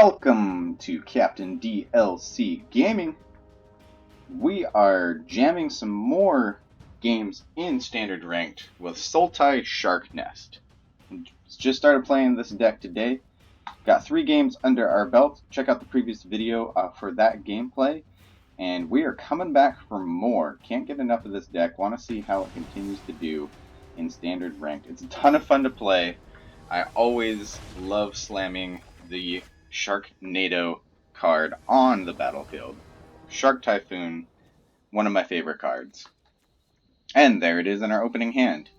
Welcome to Captain DLC Gaming. We are jamming some more games in Standard Ranked with Sultai SharkNest. Just started playing this deck today. Got 3 games under our belt. Check out the previous video for that gameplay. And we are coming back for more. Can't get enough of this deck. Want to see how it continues to do in Standard Ranked. It's a ton of fun to play. I always love slamming the Sharknado card on the battlefield. Shark Typhoon, one of my favorite cards. And there it is in our opening hand.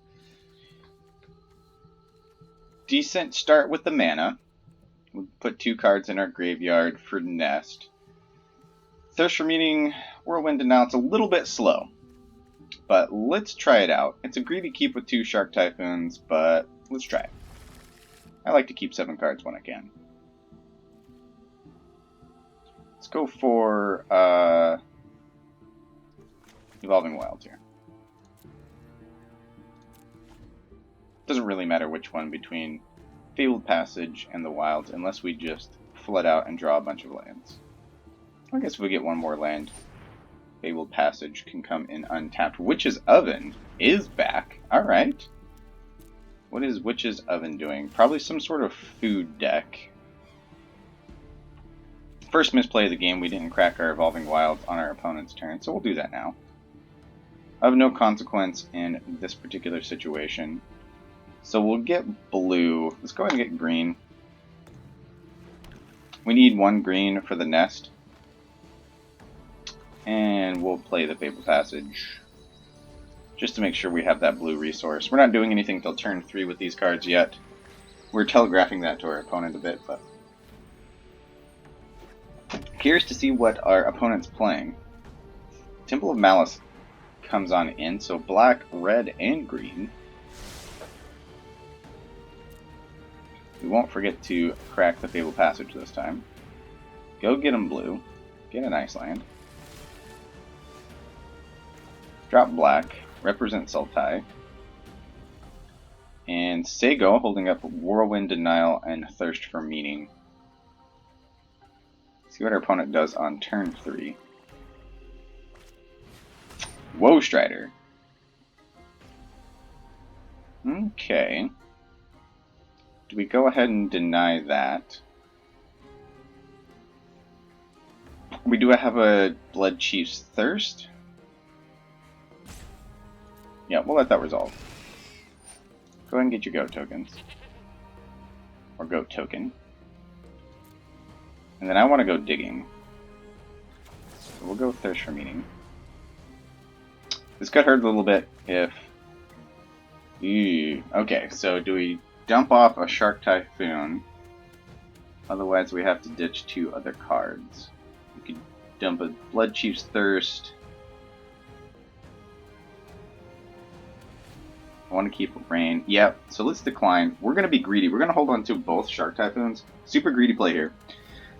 Decent start with the mana. We'll put 2 cards in our graveyard for Nest. Thirst for Meaning, Whirlwind Denial, it's a little bit slow. But let's try it out. It's a greedy keep with 2 Shark Typhoons, but let's try it. I like to keep 7 cards when I can. Let's go for Evolving Wilds here. Doesn't really matter which one between Fabled Passage and the Wilds, unless we just flood out and draw a bunch of lands. I guess if we get one more land, Fabled Passage can come in untapped. Witch's Oven is back. Alright. What is Witch's Oven doing? Probably some sort of food deck. First misplay of the game, we didn't crack our Evolving Wilds on our opponent's turn, so we'll do that now. Of no consequence in this particular situation. So we'll get blue. Let's go ahead and get green. We need 1 green for the Nest. And we'll play the Fabled Passage, just to make sure we have that blue resource. We're not doing anything till turn 3 with these cards yet. We're telegraphing that to our opponent a bit, but curious to see what our opponent's playing. Temple of Malice comes on in, so black, red, and green. We won't forget to crack the Fabled Passage this time. Go get him blue. Get an ice land. Drop black. Represent Sultai. And Sego holding up Whirlwind Denial and Thirst for Meaning. See what our opponent does on turn 3. Woe Strider. Okay. Do we go ahead and deny that? We do have a Blood Chief's Thirst. Yeah, we'll let that resolve. Go ahead and get your goat tokens. Or goat token. And then I want to go digging. So we'll go Thirst for Meaning. This could hurt a little bit if... Okay, so do we dump off a Shark Typhoon? Otherwise we have to ditch 2 other cards. We could dump a Blood Chief's Thirst. I want to keep Rain. Yep, so let's decline. We're going to be greedy. We're going to hold on to both Shark Typhoons. Super greedy play here.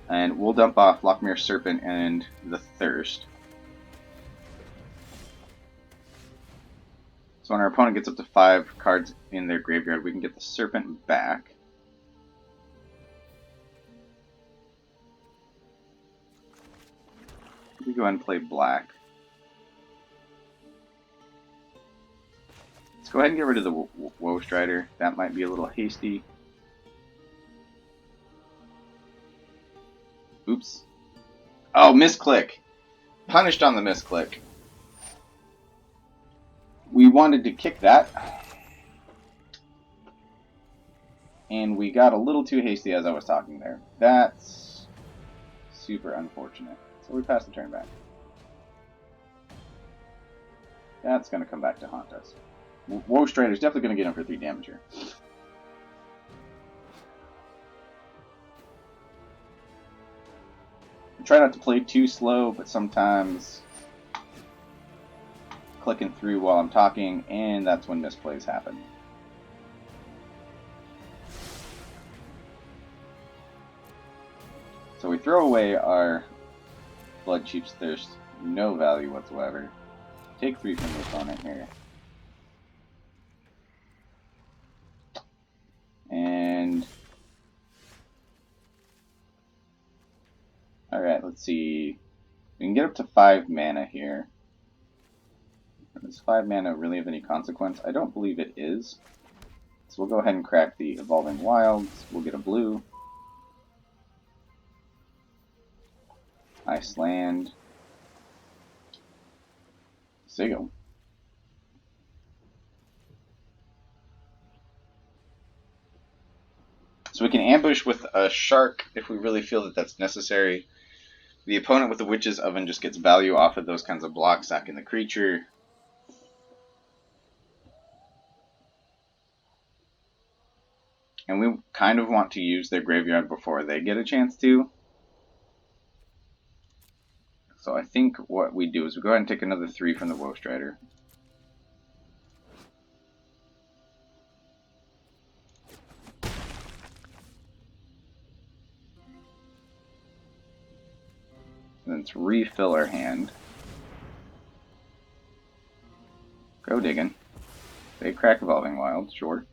And we'll dump off Lochmere Serpent and the Thirst. So when our opponent gets up to 5 cards in their graveyard, we can get the Serpent back. We go ahead and play black. Let's go ahead and get rid of the Woe Strider. That might be a little hasty. Oops. Oh, misclick. Punished on the misclick. We wanted to kick that. And we got a little too hasty as I was talking there. That's super unfortunate. So we passed the turn back. That's going to come back to haunt us. Woe Strider's definitely going to get him for 3 damage here. Try not to play too slow, but sometimes clicking through while I'm talking, and that's when misplays happen. So we throw away our Blood Chief's Thirst, no value whatsoever. Take 3 from the opponent here. And Alright, let's see. We can get up to 5 mana here. Does 5 mana really have any consequence? I don't believe it is. So we'll go ahead and crack the Evolving Wilds. We'll get a blue. Iceland. Sigil. So we can ambush with a shark if we really feel that that's necessary. The opponent with the Witch's Oven just gets value off of those kinds of blocks, sacking the creature. And we kind of want to use their graveyard before they get a chance to. So I think what we do is we go ahead and take another 3 from the Woe Strider. And let's refill our hand. Go digging. They crack Evolving Wilds, sure.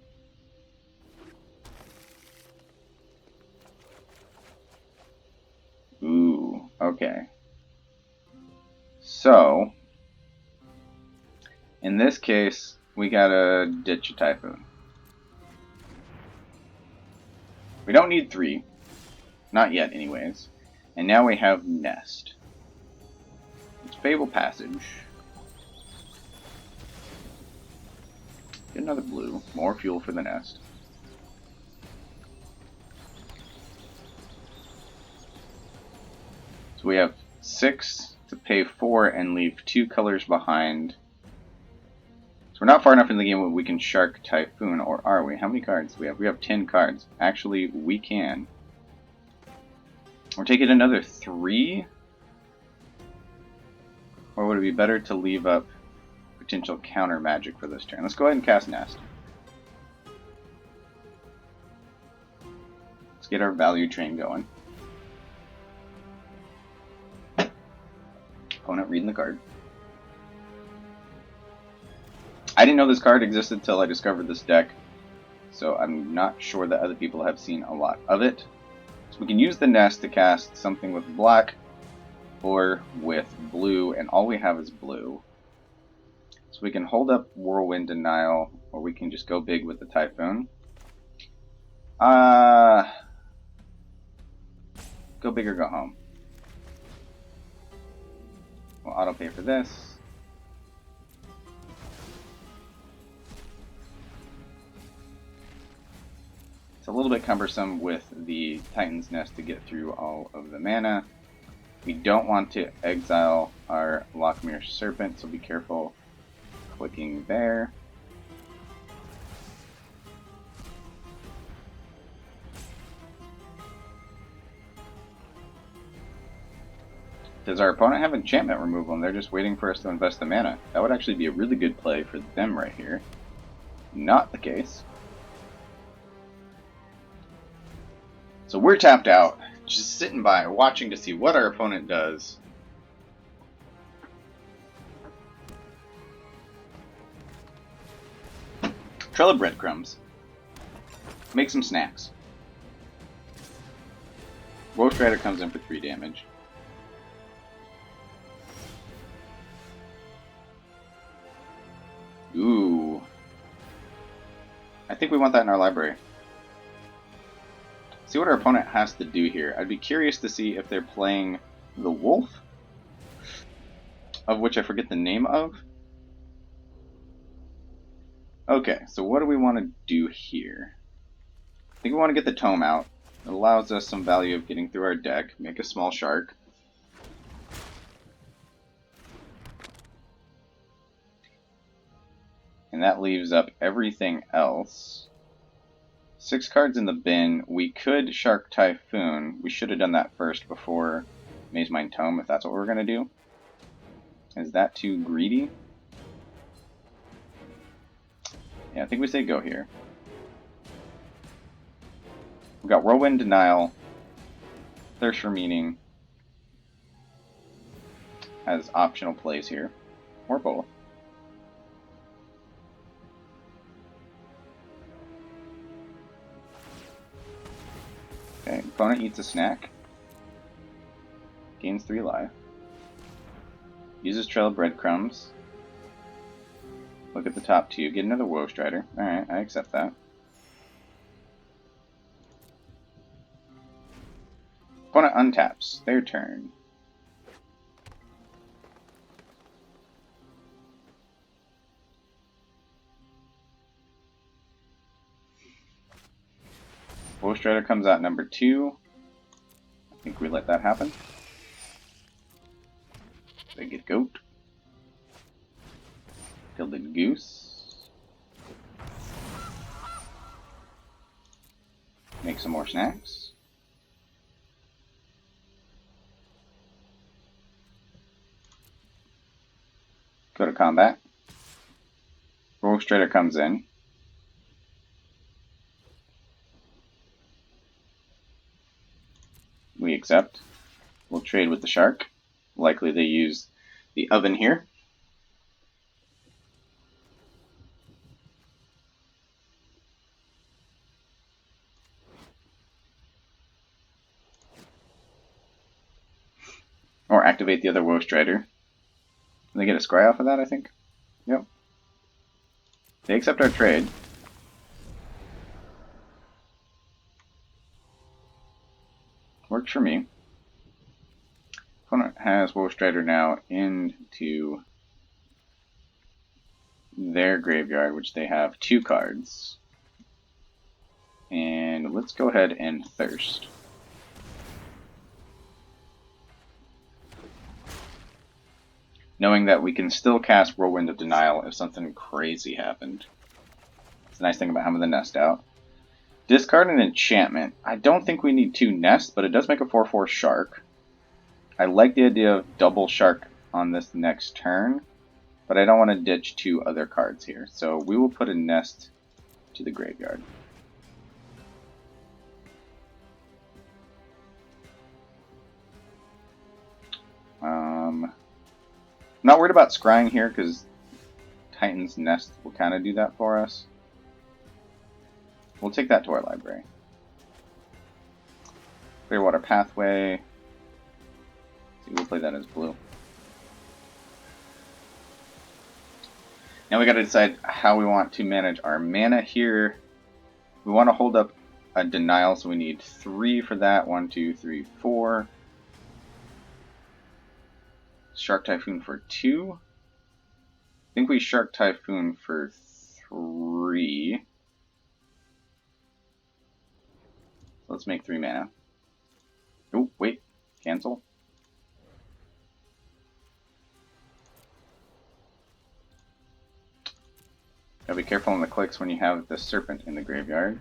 Ooh, okay. So, in this case, we gotta ditch a Typhoon. We don't need 3. Not yet, anyways. And now we have Nest. It's Fable Passage. Get another blue. More fuel for the Nest. So we have 6 to pay 4 and leave 2 colors behind. So we're not far enough in the game where we can Shark Typhoon, or are we? How many cards do we have? We have 10 cards. Actually, we can. We're taking another 3? Or would it be better to leave up potential counter magic for this turn? Let's go ahead and cast Nest. Let's get our value train going. Opponent reading the card. I didn't know this card existed until I discovered this deck, so I'm not sure that other people have seen a lot of it. So we can use the Nest to cast something with black or with blue, and all we have is blue. So we can hold up Whirlwind Denial, or we can just go big with the Typhoon. Go big or go home. We'll auto pay for this. It's a little bit cumbersome with the Titan's Nest to get through all of the mana. We don't want to exile our Lochmere Serpent, so be careful clicking there. Does our opponent have enchantment removal and they're just waiting for us to invest the mana? That would actually be a really good play for them right here. Not the case. So we're tapped out, just sitting by, watching to see what our opponent does. Trail of breadcrumbs. Make some snacks. Woe Strider comes in for 3 damage. Ooh. I think we want that in our library. See what our opponent has to do here. I'd be curious to see if they're playing the wolf, of which I forget the name of. Okay, so what do we want to do here? I think we want to get the tome out. It allows us some value of getting through our deck. Make a small shark. And that leaves up everything else. 6 cards in the bin. We could Shark Typhoon. We should have done that first before Maze Mind Tome, if that's what we're going to do. Is that too greedy? Yeah, I think we say go here. We've got Whirlwind Denial, Thirst for Meaning as optional plays here, or both. Okay, opponent eats a snack. Gains 3 life. Uses Trail of Breadcrumbs. Look at the top 2. Get another Woe Strider. Alright, I accept that. Opponent untaps. Their turn. Woe Strider comes out number 2. I think we let that happen. They get Goat. Gilded Goose. Make some more snacks. Go to combat. Woe Strider comes in. We accept. We'll trade with the shark. Likely they use the oven here. Or activate the other Woe Strider. They get a scry off of that, I think. Yep. They accept our trade. Works for me. Opponent has Woe Strider now into their graveyard, which they have 2 cards. And let's go ahead and Thirst. Knowing that we can still cast Whirlwind of Denial if something crazy happened. It's a nice thing about having the Nest out. Discard an enchantment. I don't think we need 2 nests, but it does make a 4/4 shark. I like the idea of double shark on this next turn, but I don't want to ditch 2 other cards here. So we will put a nest to the graveyard. Not worried about scrying here because Titan's Nest will kind of do that for us. We'll take that to our library. Clearwater Pathway. See, we'll play that as blue. Now we got to decide how we want to manage our mana here. We want to hold up a denial, so we need 3 for that. 1, 2, 3, 4. Shark Typhoon for 2. I think we Shark Typhoon for 3. Let's make 3 mana. Oh, wait. Cancel. Gotta be careful on the clicks when you have the Serpent in the graveyard.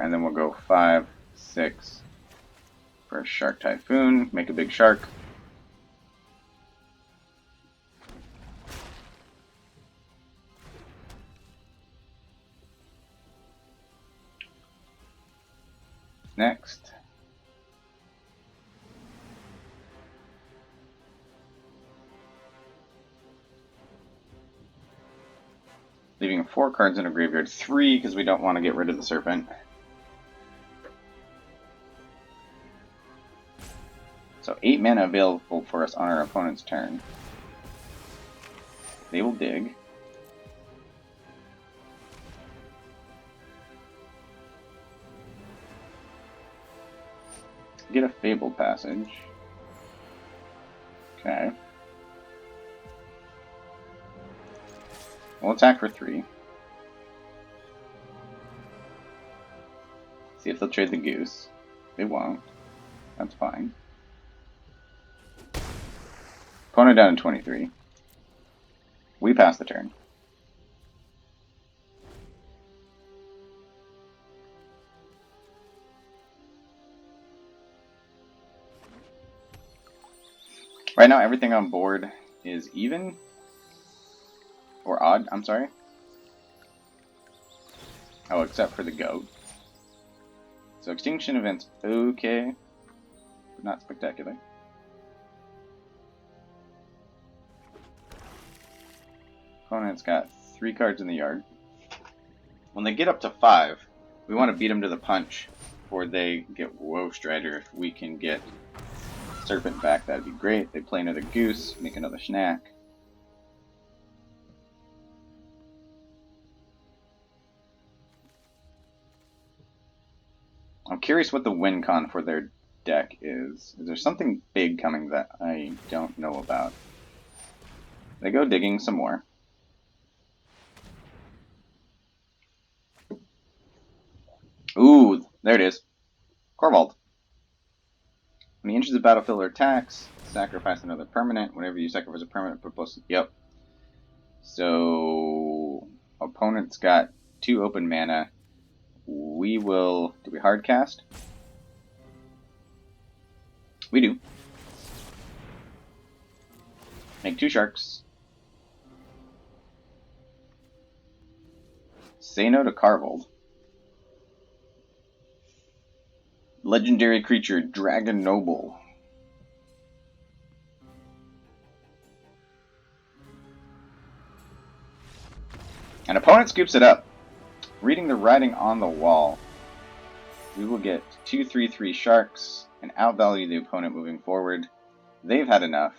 And then we'll go 5, 6 for a Shark Typhoon. Make a big shark. Next. Leaving 4 cards in a graveyard. 3 because we don't want to get rid of the Serpent. So 8 mana available for us on our opponent's turn. They will dig. Get a Fabled Passage. Okay. We'll attack for 3. See if they'll trade the Goose. They won't. That's fine. Opponent down to 23. We pass the turn. Right now, everything on board is even. Or odd, I'm sorry. Oh, except for the goat. So Extinction Event's okay. but not spectacular. Opponent's got 3 cards in the yard. When they get up to 5, we want to beat them to the punch before they get Whoa Strider. If we can get Serpent back, that'd be great. They play another Goose, make another Snack. I'm curious what the win con for their deck is. Is there something big coming that I don't know about? They go digging some more. Ooh, there it is. Corvold. When he enters the battlefield or attacks, sacrifice another permanent. Whenever you sacrifice a permanent, put plus. Yep. So, opponent's got 2 open mana. We will. Do we hard cast? We do. Make 2 sharks. Say no to Carvold. Legendary creature, Dragon Noble. An opponent scoops it up. Reading the writing on the wall, we will get 2/3/3 sharks and outvalue the opponent moving forward. They've had enough.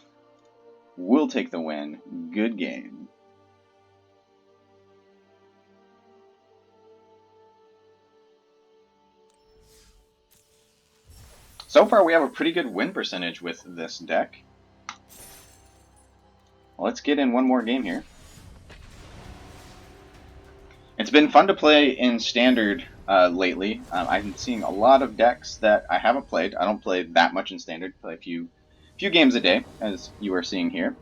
We'll take the win. Good game. So far, we have a pretty good win percentage with this deck. Let's get in one more game here. It's been fun to play in Standard lately. I've been seeing a lot of decks that I haven't played. I don't play that much in Standard. Play a few games a day, as you are seeing here.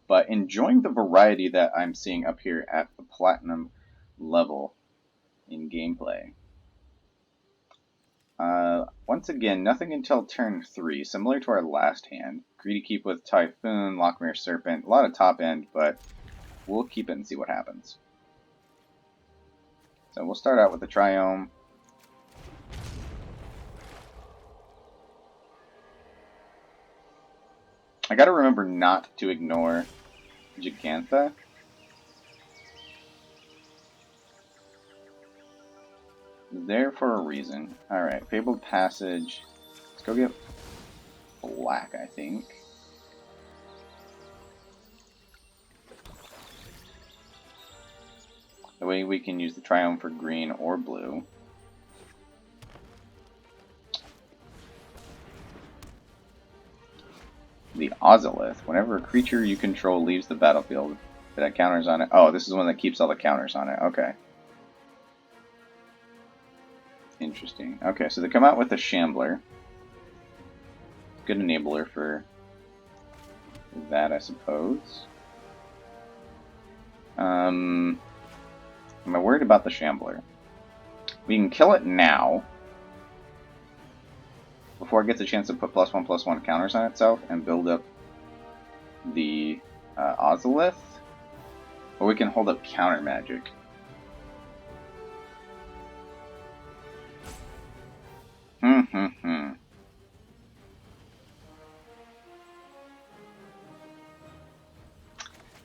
But enjoying the variety that I'm seeing up here at the Platinum level in gameplay. Once again, nothing until turn 3, similar to our last hand. Greedy Keep with Typhoon, Lockmere Serpent, a lot of top end, but we'll keep it and see what happens. So we'll start out with the Triome. I gotta remember not to ignore Gigantha. There for a reason. Alright, Fabled Passage. Let's go get black, I think. The way we can use the Triome for green or blue. The Ozolith. Whenever a creature you control leaves the battlefield, that counters on it. Oh, this is the one that keeps all the counters on it. Okay. Interesting. Okay, so they come out with a Shambler. Good enabler for that, I suppose. Am I worried about the Shambler? We can kill it now, before it gets a chance to put +1/+1 counters on itself and build up the Ozolith, or we can hold up counter magic.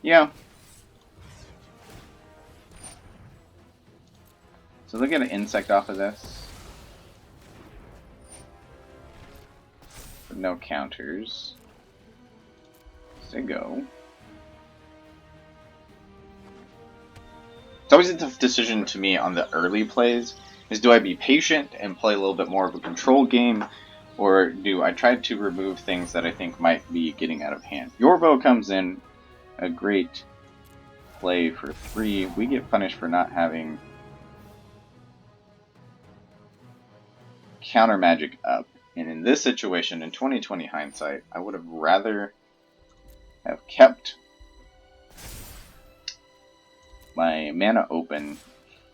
Yeah. So they'll get an insect off of this. But no counters. So they go. It's always a tough decision to me on the early plays, is do I be patient and play a little bit more of a control game, or do I try to remove things that I think might be getting out of hand? Yorvo comes in, a great play for 3. We get punished for not having counter magic up. And in this situation, in 2020 hindsight, I would have rather have kept my mana open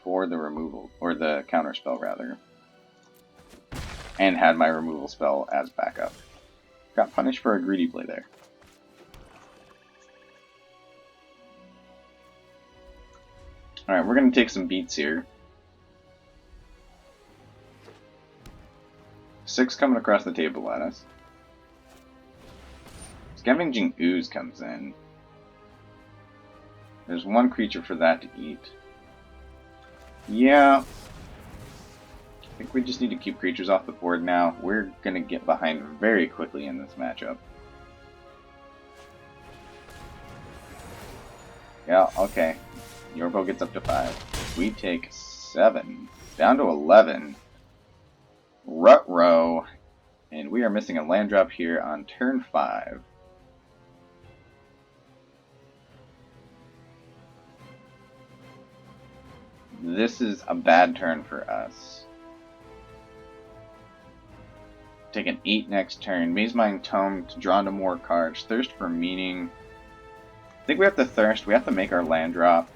for the removal, or the counter spell rather, and had my removal spell as backup. Got punished for a greedy play there. Alright, we're going to take some beats here. 6 coming across the table at us. Scavenging Ooze comes in. There's 1 creature for that to eat. Yeah. I think we just need to keep creatures off the board now. We're going to get behind very quickly in this matchup. Yeah, okay. Yorvo gets up to 5. We take 7. Down to 11. Ruh-roh. And we are missing a land drop here on turn 5. This is a bad turn for us. Take an 8 next turn. Mazemind Tome to draw into more cards. Thirst for Meaning. I think we have to thirst. We have to make our land drop.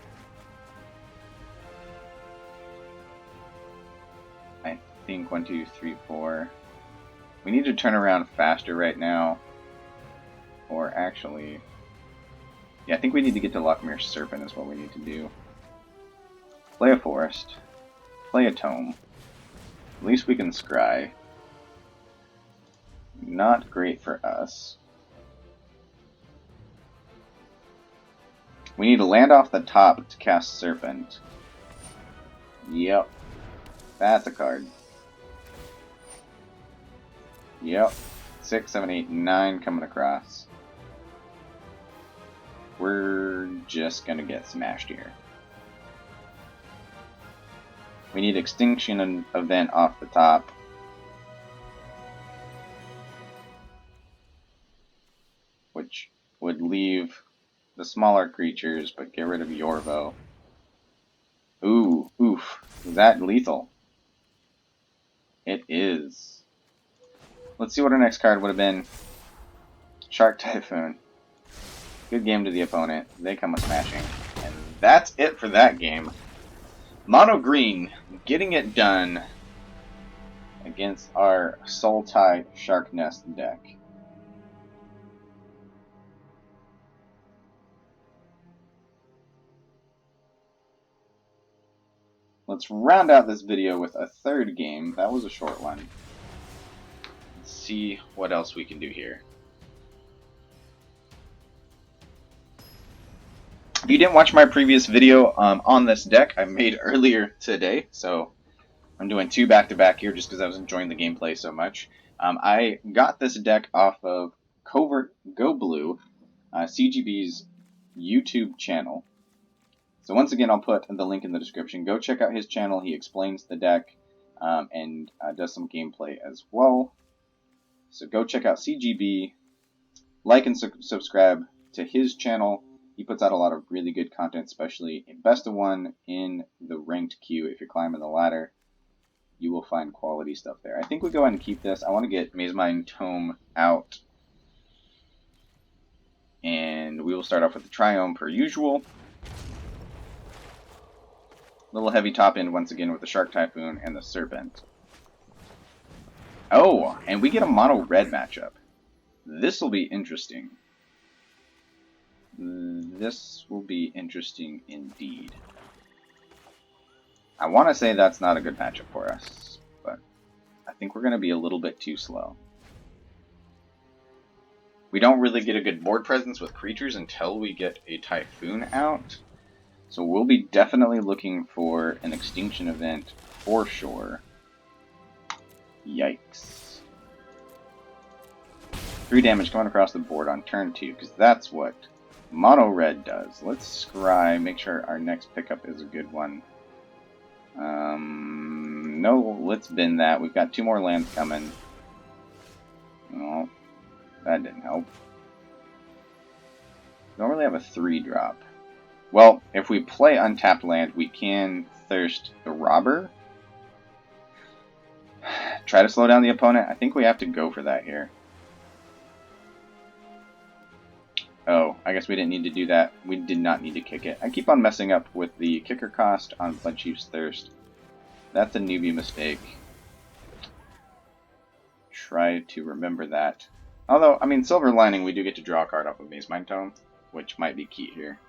I think 1, 2, 3, 4. We need to turn around faster right now. Or actually... yeah, I think we need to get to Lochmere Serpent is what we need to do. Play a Forest. Play a Tome. At least we can scry. Not great for us. We need to land off the top to cast Serpent. Yep. That's a card. Yep. 6, 7, 8, 9 coming across. We're just gonna get smashed here. We need Extinction Event off the top. Which would leave the smaller creatures, but get rid of Yorvo. Ooh, oof. Is that lethal? It is. Let's see what our next card would have been. Shark Typhoon. Good game to the opponent. They come a smashing. And that's it for that game. Mono Green getting it done against our Sultai SharkNest deck. Let's round out this video with a third game. That was a short one. Let's see what else we can do here. If you didn't watch my previous video on this deck, I made earlier today, so I'm doing 2 back-to-back here just because I was enjoying the gameplay so much. I got this deck off of Covert Go Blue, CGB's YouTube channel. So once again, I'll put the link in the description. Go check out his channel. He explains the deck and does some gameplay as well. So go check out CGB. Like and subscribe to his channel. He puts out a lot of really good content, especially in Best of One in the ranked queue. If you're climbing the ladder, you will find quality stuff there. I think we go ahead and keep this. I want to get Mazemind Tome out. And we will start off with the Triome per usual. Little heavy top end once again with the Shark Typhoon and the Serpent. Oh, and we get a mono red matchup. This will be interesting. This will be interesting indeed. I want to say that's not a good matchup for us, but I think we're going to be a little bit too slow. We don't really get a good board presence with creatures until we get a Typhoon out. So we'll be definitely looking for an Extinction Event for sure. Yikes. 3 damage coming across the board on turn 2, because that's what Mono Red does. Let's scry, make sure our next pickup is a good one. No, let's bin that. We've got 2 more lands coming. Oh, that didn't help. Don't really have a 3-drop. Well, if we play untapped land, we can Thirst the Robber. Try to slow down the opponent. I think we have to go for that here. Oh, I guess we didn't need to do that. We did not need to kick it. I keep on messing up with the kicker cost on Bloodchief's Thirst. That's a newbie mistake. Try to remember that. Although, I mean, Silver Lining, we do get to draw a card off of Mazemind Tome, which might be key here.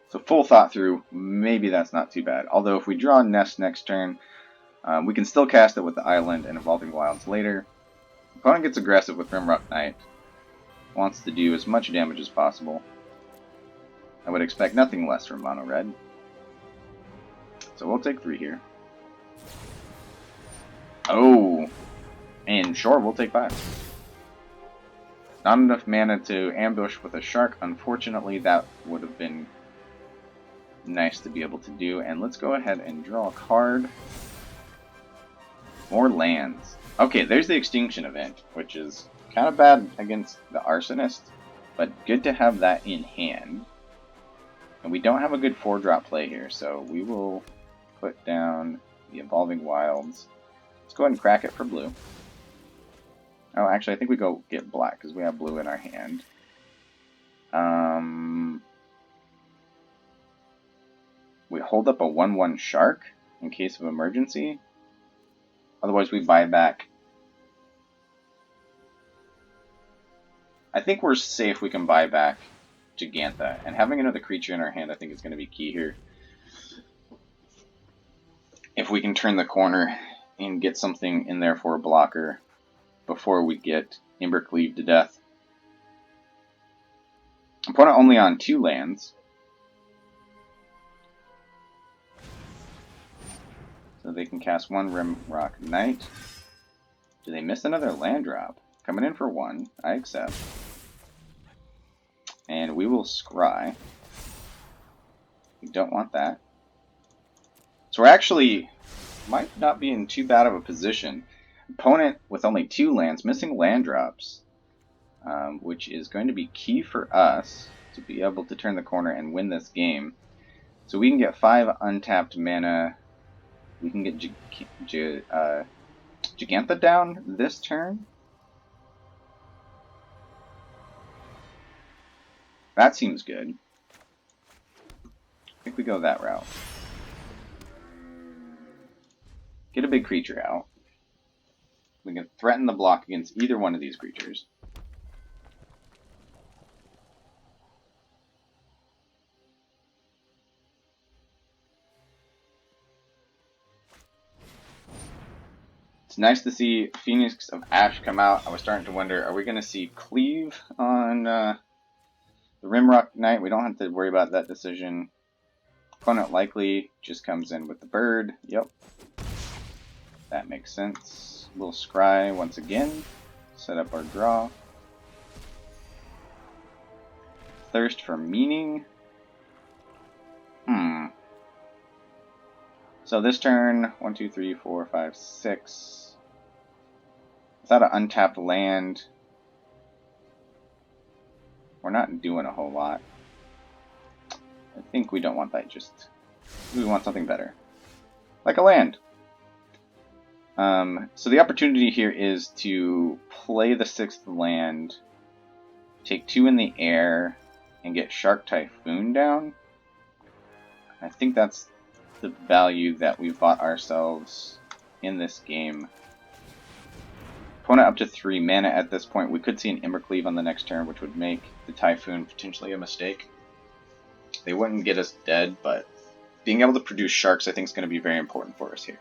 So full thought through, maybe that's not too bad. Although if we draw Nest next turn, we can still cast it with the Island and Evolving Wilds later. Opponent gets aggressive with Rimrock Knight. Wants to do as much damage as possible. I would expect nothing less from Mono Red. So we'll take 3 here. Oh! And sure, we'll take 5. Not enough mana to ambush with a shark. Unfortunately, that would have been nice to be able to do. And let's go ahead and draw a card. More lands. Okay, there's the Extinction event, which is kind of bad against the Arsonist, but good to have that in hand. And we don't have a good 4-drop play here, so we will put down the Evolving Wilds. Let's go ahead and crack it for blue. Oh, actually, I think we go get black, because we have blue in our hand. We hold up a 1/1 shark in case of emergency. Otherwise, we buy back. I think we're safe. We can buy back Gigantha. And having another creature in our hand, I think, is going to be key here. If we can turn the corner and get something in there for a blocker before we get Embercleave to death. Opponent only on 2 lands. So they can cast 1 Rimrock Knight. Do they miss another land drop? Coming in for 1. I accept. And we will scry. We don't want that. So we're actually might not be in too bad of a position. Opponent with only 2 lands, missing land drops, which is going to be key for us to be able to turn the corner and win this game. So we can get 5 untapped mana. We can get Gigantha down this turn. That seems good. I think we go that route. Get a big creature out. We can threaten the block against either one of these creatures. It's nice to see Phoenix of Ash come out. I was starting to wonder, are we going to see Cleave on the Rimrock Knight? We don't have to worry about that decision. Opponent likely just comes in with the bird. Yep. That makes sense. We'll scry once again. Set up our draw. Thirst for meaning. So this turn, 1, 2, 3, 4, 5, 6. Without an untapped land, we're not doing a whole lot. I think we don't want that, we want something better. Like a land. So the opportunity here is to play the 6th land, take 2 in the air, and get Shark Typhoon down. I think that's the value that we've bought ourselves in this game. Opponent up to 3 mana at this point. We could see an Embercleave on the next turn, which would make the Typhoon potentially a mistake. They wouldn't get us dead, but being able to produce sharks I think is going to be very important for us here.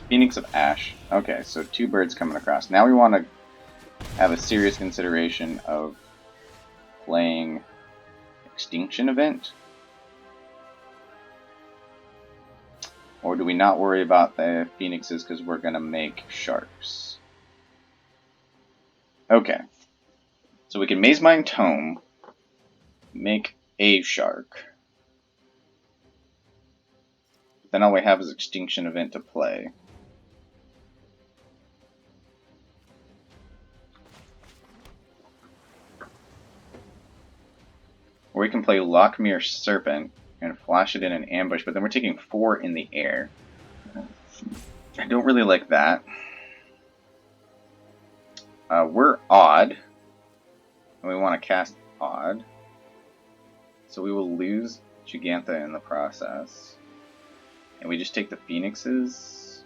Phoenix of Ash. Okay, so 2 birds coming across. Now we want to have a serious consideration of playing Extinction Event. Or do we not worry about the phoenixes because we're going to make sharks? Okay. So we can Maze Mine Tome, make a shark. Then all we have is Extinction Event to play. Or we can play Lockmere Serpent and flash it in an ambush, but then we're taking 4 in the air. I don't really like that. We're odd, and we want to cast odd. So we will lose Gigantha in the process. And we just take the phoenixes.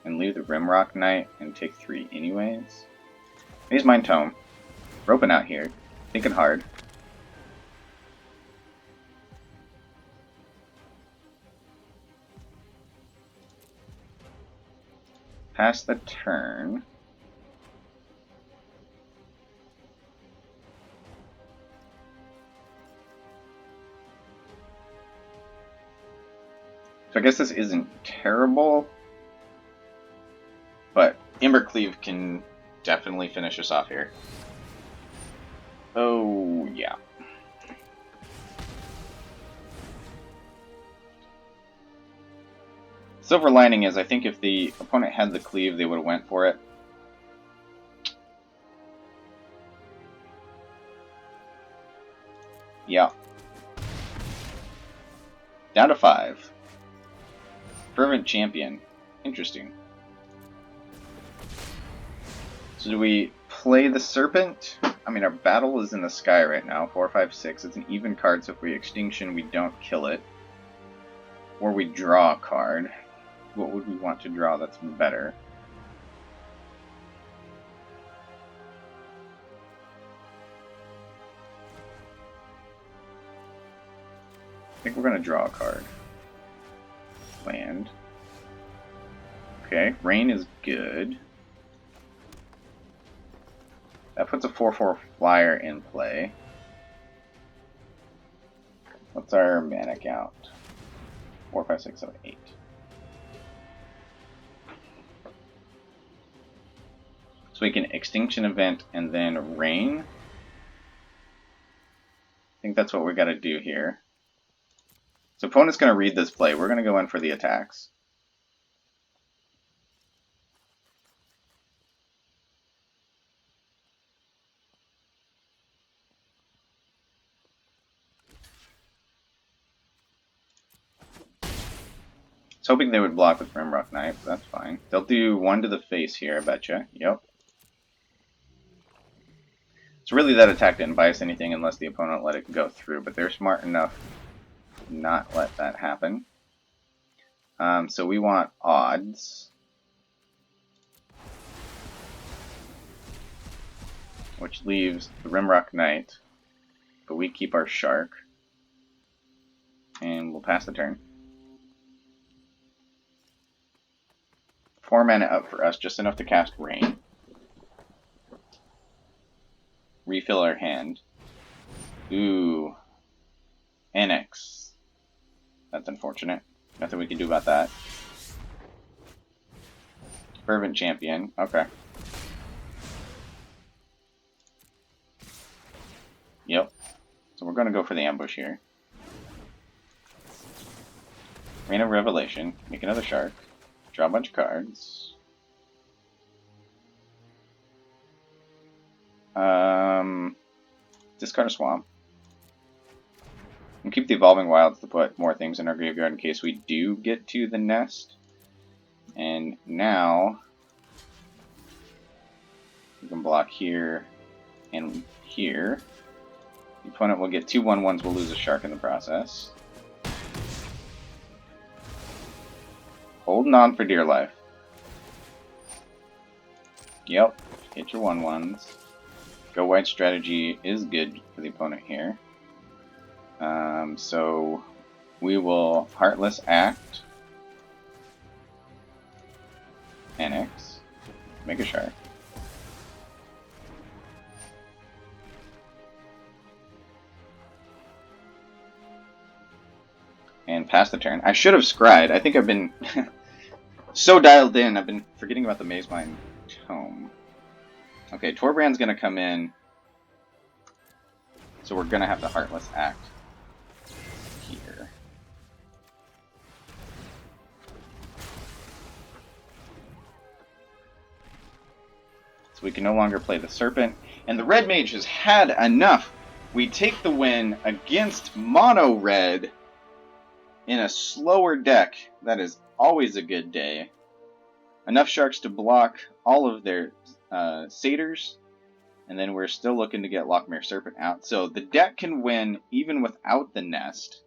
And leave the Rimrock Knight and take 3 anyways. Maze Mine Tome. Roping out here. Thinking hard. Pass the turn. So I guess this isn't terrible, but Embercleave can definitely finish us off here. Oh, yeah. Silver lining is I think if the opponent had the cleave, they would have went for it. Yeah. Down to 5. Fervent Champion. Interesting. So do we play the Serpent? I mean, our battle is in the sky right now. 4, 5, 6. It's an even card, so if we extinction, we don't kill it. Or we draw a card. What would we want to draw that's better? I think we're going to draw a card. Land. Okay, rain is good. That puts a 4/4 flyer in play. What's our mana count? 4, 5, 6, 7, 8. So we can extinction event and then rain. I think that's what we got to do here. So opponent's going to read this play. We're going to go in for the attacks. I was hoping they would block with Rimrock Knight, but that's fine. They'll do 1 to the face here, I betcha. Yep. So really that attack didn't bias anything unless the opponent let it go through, but they're smart enough to not let that happen. So we want odds, which leaves the Rimrock Knight, but we keep our Shark, and we'll pass the turn. 4 mana up for us, just enough to cast Rain. Refill our hand. Ooh. Annex. That's unfortunate. Nothing we can do about that. Fervent Champion. Okay. Yep. So we're going to go for the ambush here. Rain of Revelation. Make another Shark. Draw a bunch of cards. Discard a Swamp. And keep the Evolving Wilds to put more things in our graveyard in case we do get to the nest. And now we can block here and here. The opponent will get 2 1/1s. We'll lose a Shark in the process. Holding on for dear life. Yep, hit your 1/1s. Go white strategy is good for the opponent here. So we will Heartless Act. Annex. Make a Shark. And pass the turn. I should have scryed. I think I've been so dialed in, I've been forgetting about the Mazemind Tome. Okay, Torbrand's going to come in, so we're going to have to Heartless Act here. So we can no longer play the Serpent, and the Red Mage has had enough. We take the win against Mono Red in a slower deck. That is always a good day. Enough Sharks to block all of their Satyrs, and then we're still looking to get Lochmere Serpent out. So the deck can win even without the nest,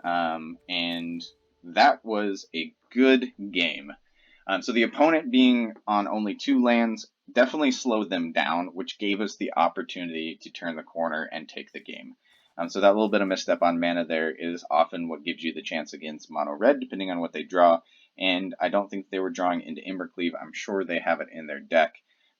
and that was a good game. So the opponent being on only 2 lands definitely slowed them down, which gave us the opportunity to turn the corner and take the game. So that little bit of misstep on mana there is often what gives you the chance against mono red, depending on what they draw. And I don't think they were drawing into Embercleave. I'm sure they have it in their deck.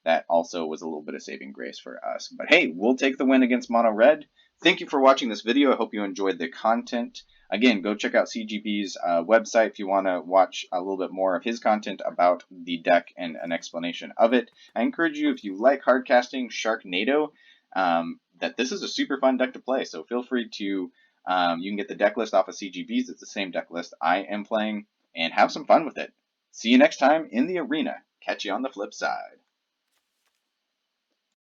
That also was a little bit of saving grace for us. But hey, we'll take the win against mono red. Thank you for watching this video. I hope you enjoyed the content. Again, go check out CGB's website if you want to watch a little bit more of his content about the deck and an explanation of it. I encourage you, if you like hardcasting Sharknado, that this is a super fun deck to play. So feel free to, you can get the deck list off of CGB's. It's the same deck list I am playing, and have some fun with it. See you next time in the arena. Catch you on the flip side.